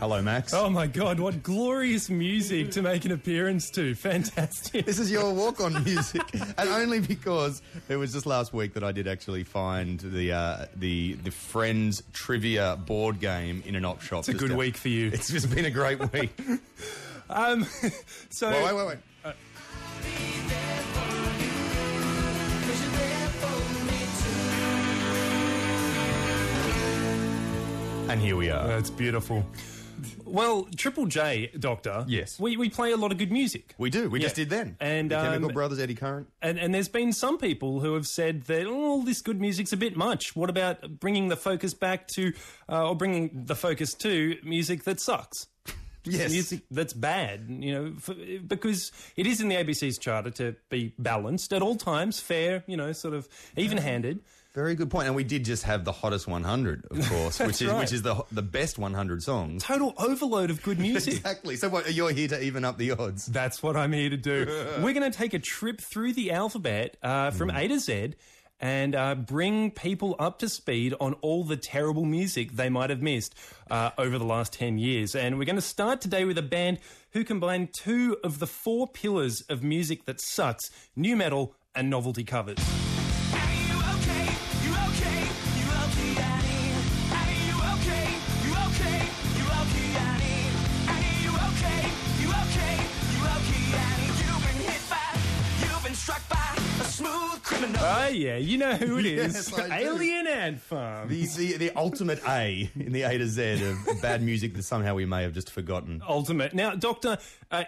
Hello, Max. Oh my God, what glorious music to make an appearance to. Fantastic. This is your walk-on music. And only because it was just last week that I did actually find the Friends trivia board game in an op shop. It's a good week for you. It's just been a great week. So Wait. And here we are. That's beautiful. Well, Triple J, Doctor. Yes. We play a lot of good music. We do. We just did then. And the Chemical Brothers, Eddie Current. And there's been some people who have said that all this good music's a bit much. What about bringing the focus back to, or bringing the focus to music that sucks? Yes. Music that's bad, because it is in the ABC's charter to be balanced at all times, fair, sort of even-handed. Very good point. And we did just have the hottest 100, of course, which is the best 100 songs. Total overload of good music. Exactly. So you're here to even up the odds. That's what I'm here to do. We're going to take a trip through the alphabet from A to Z and bring people up to speed on all the terrible music they might have missed over the last 10 years. And we're going to start today with a band who combine two of the four pillars of music that sucks: new metal and novelty covers. Oh, yeah, you know who it is. Yes, Alien Ant Farm. The ultimate A in the A to Z of bad music that somehow we may have just forgotten. Ultimate. Now, Doctor,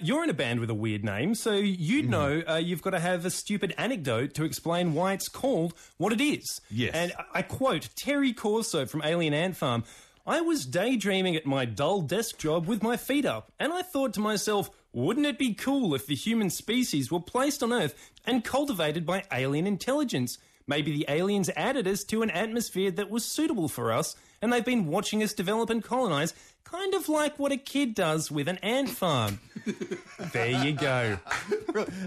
you're in a band with a weird name, so you'd know you've got to have a stupid anecdote to explain why it's called what it is. Yes. And I quote Terry Corso from Alien Ant Farm: "I was daydreaming at my dull desk job with my feet up, and I thought to myself, wouldn't it be cool if the human species were placed on Earth and cultivated by alien intelligence? Maybe the aliens added us to an atmosphere that was suitable for us, and they've been watching us develop and colonize, kind of like what a kid does with an ant farm." There you go.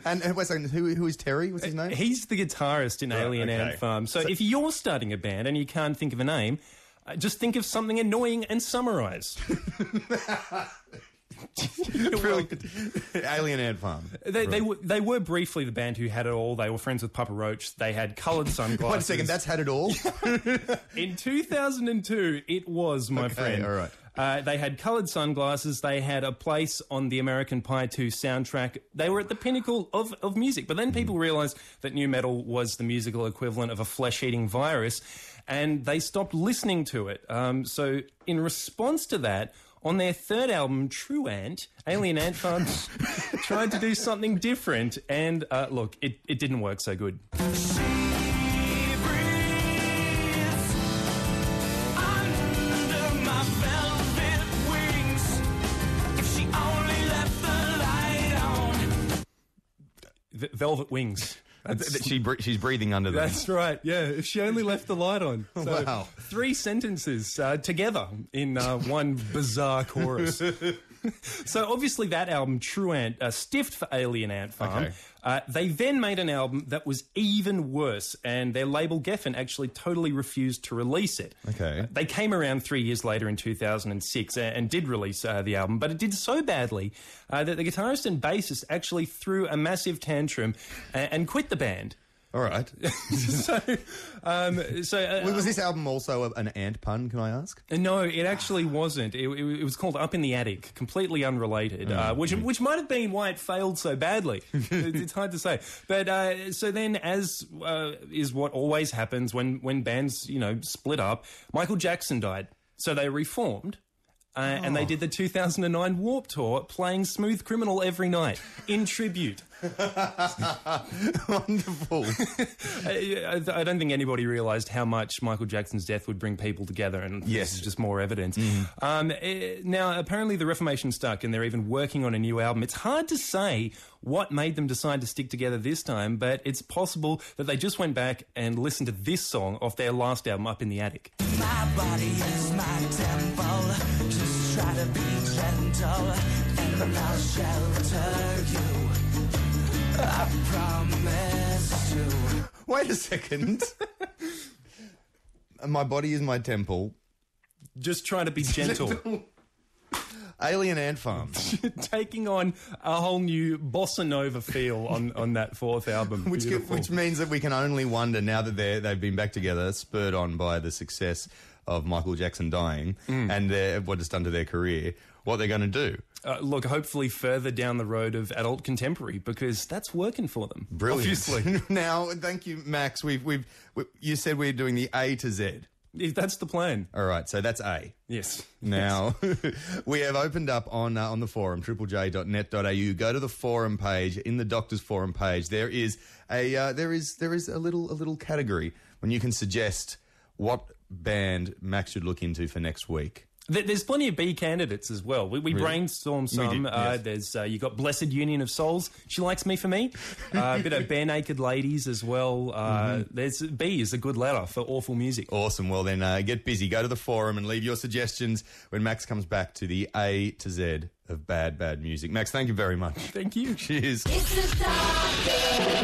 And wait a second, who is Terry? What's his name? He's the guitarist in Alien Ant Farm. So if you're starting a band and you can't think of a name, just think of something annoying and summarise. Alien Ant Farm. They were briefly the band who had it all. They were friends with Papa Roach. They had coloured sunglasses. Wait a second, that's had it all? In 2002, it was, my friend. All right. They had coloured sunglasses. They had a place on the American Pie 2 soundtrack. They were at the pinnacle of music. But then people realised that nu metal was the musical equivalent of a flesh-eating virus, and they stopped listening to it. So in response to that, on their third album, True Ant, Alien Ant Farm tried to do something different, and look, it didn't work so good. Velvet Wings. She's breathing under them. That's right, yeah. If she only left the light on. So wow. 3 sentences together in one bizarre chorus. So obviously that album, True Ant, stiffed for Alien Ant Farm. Okay. They then made an album that was even worse, and their label Geffen actually totally refused to release it. Okay. They came around 3 years later in 2006 and did release the album, but it did so badly that the guitarist and bassist actually threw a massive tantrum and quit the band. All right. Was this album also an ant pun, can I ask? No, it actually wasn't. It was called Up in the Attic, completely unrelated, which might have been why it failed so badly. It's hard to say. But so then, as is what always happens when bands, split up, Michael Jackson died. So they reformed. And they did the 2009 Warped Tour, playing Smooth Criminal every night in tribute. Wonderful. I don't think anybody realised how much Michael Jackson's death would bring people together, and this is just more evidence. Now, apparently the Reformation stuck, and they're even working on a new album. It's hard to say what made them decide to stick together this time, but it's possible that they just went back and listened to this song off their last album, Up in the Attic. My body is my temple. Just try to be gentle, and I'll shelter you. I promise you. Wait a second. My body is my temple. Just try to be gentle. Alien Ant Farm. Taking on a whole new bossa nova feel on that fourth album. Which means that we can only wonder, now that they've been back together, spurred on by the success of Michael Jackson dying and what it's done to their career, what they're going to do. Look, hopefully further down the road of adult contemporary, because that's working for them. Brilliant. Obviously. Now, thank you, Max. You said we're doing the A to Z. If that's the plan. All right, so that's A. Yes. Now, we have opened up on the forum, triplej.net.au. Go to the forum page. In the Doctor's forum page, there is a little category when you can suggest what band Max should look into for next week. There's plenty of B candidates as well. We Really? brainstormed some. We did, yes. There's you got Blessed Union of Souls. She Likes Me for Me. A bit of Bare Naked Ladies as well. There's B is a good letter for awful music. Awesome. Well, then get busy. Go to the forum and leave your suggestions when Max comes back to the A to Z of bad music. Max, thank you very much. Thank you. Cheers. It's the Doctor.